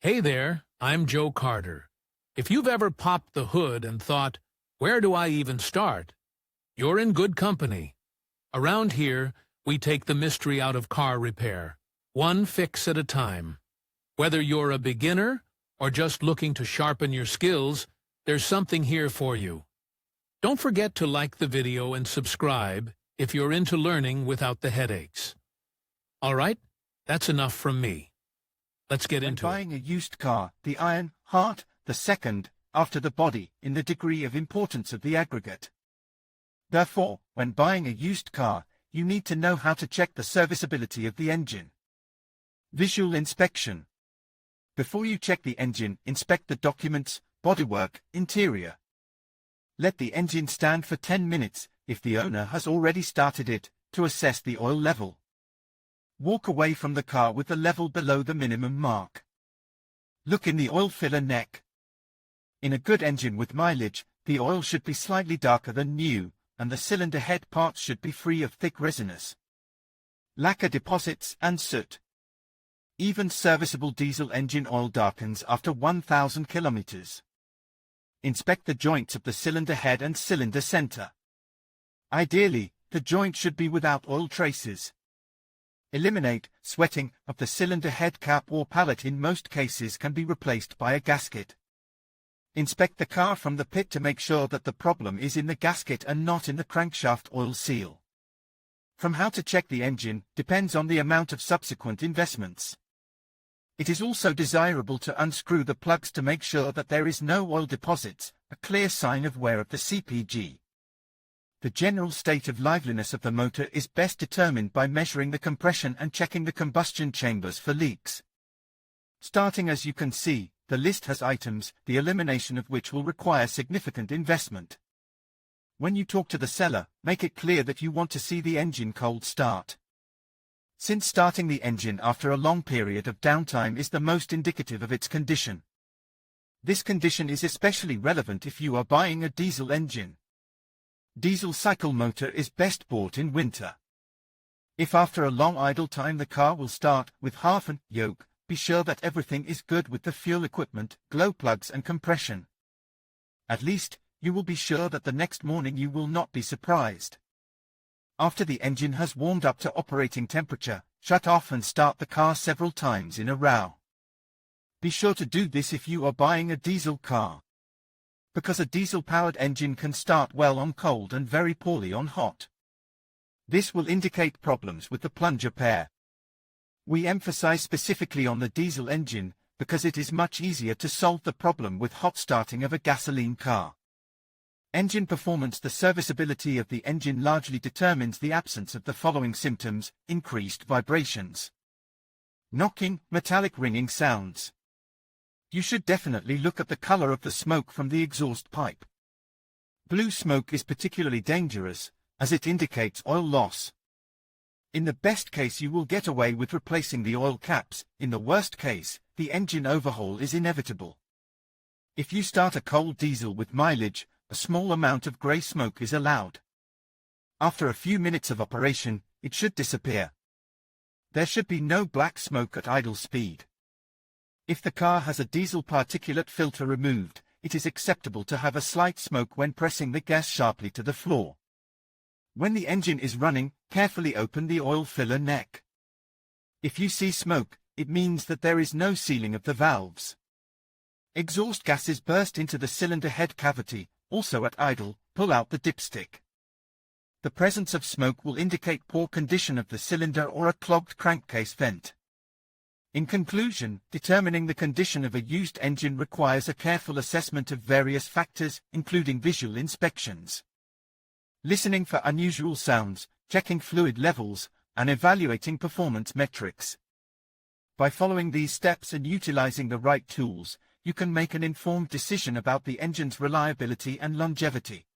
Hey there, I'm Joe Carter. If you've ever popped the hood and thought, where do I even start? You're in good company. Around here, we take the mystery out of car repair, one fix at a time. Whether you're a beginner or just looking to sharpen your skills, there's something here for you. Don't forget to like the video and subscribe if you're into learning without the headaches. All right, that's enough from me. Let's get into it. When buying a used car, the iron, heart, the second, after the body, in the degree of importance of the aggregate. Therefore, when buying a used car, you need to know how to check the serviceability of the engine. Visual inspection. Before you check the engine, inspect the documents, bodywork, interior. Let the engine stand for 10 minutes, if the owner has already started it, to assess the oil level. Walk away from the car with the level below the minimum mark. Look in the oil filler neck. In a good engine with mileage, the oil should be slightly darker than new, and the cylinder head parts should be free of thick resinous lacquer deposits and soot. Even serviceable diesel engine oil darkens after 1,000 kilometers. Inspect the joints of the cylinder head and cylinder center. Ideally, the joint should be without oil traces. Eliminate sweating of the cylinder head cap or pallet. In most cases can be replaced by a gasket. Inspect the car from the pit to make sure that the problem is in the gasket and not in the crankshaft oil seal. From how to check the engine depends on the amount of subsequent investments. It is also desirable to unscrew the plugs to make sure that there is no oil deposits, a clear sign of wear of the CPG. The general state of liveliness of the motor is best determined by measuring the compression and checking the combustion chambers for leaks. Starting as you can see, the list has items, the elimination of which will require significant investment. When you talk to the seller, make it clear that you want to see the engine cold start. Since starting the engine after a long period of downtime is the most indicative of its condition. This condition is especially relevant if you are buying a diesel engine. Diesel cycle motor is best bought in winter. If after a long idle time the car will start with half an yoke, be sure that everything is good with the fuel equipment, glow plugs and compression. At least, you will be sure that the next morning you will not be surprised. After the engine has warmed up to operating temperature, shut off and start the car several times in a row. Be sure to do this if you are buying a diesel car, because a diesel-powered engine can start well on cold and very poorly on hot. This will indicate problems with the plunger pair. We emphasize specifically on the diesel engine, because it is much easier to solve the problem with hot starting of a gasoline car. Engine performance. The serviceability of the engine largely determines the absence of the following symptoms: increased vibrations, knocking, metallic ringing sounds. You should definitely look at the color of the smoke from the exhaust pipe. Blue smoke is particularly dangerous, as it indicates oil loss. In the best case you will get away with replacing the oil caps. In the worst case, the engine overhaul is inevitable. If you start a cold diesel with mileage, a small amount of gray smoke is allowed. After a few minutes of operation, it should disappear. There should be no black smoke at idle speed. If the car has a diesel particulate filter removed, it is acceptable to have a slight smoke when pressing the gas sharply to the floor. When the engine is running, carefully open the oil filler neck. If you see smoke, it means that there is no sealing of the valves. Exhaust gases burst into the cylinder head cavity. Also at idle, pull out the dipstick. The presence of smoke will indicate poor condition of the cylinder or a clogged crankcase vent. In conclusion, determining the condition of a used engine requires a careful assessment of various factors, including visual inspections, listening for unusual sounds, checking fluid levels, and evaluating performance metrics. By following these steps and utilizing the right tools, you can make an informed decision about the engine's reliability and longevity.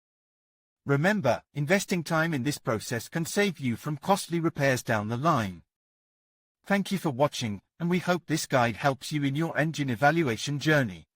Remember, investing time in this process can save you from costly repairs down the line. Thank you for watching, and we hope this guide helps you in your engine evaluation journey.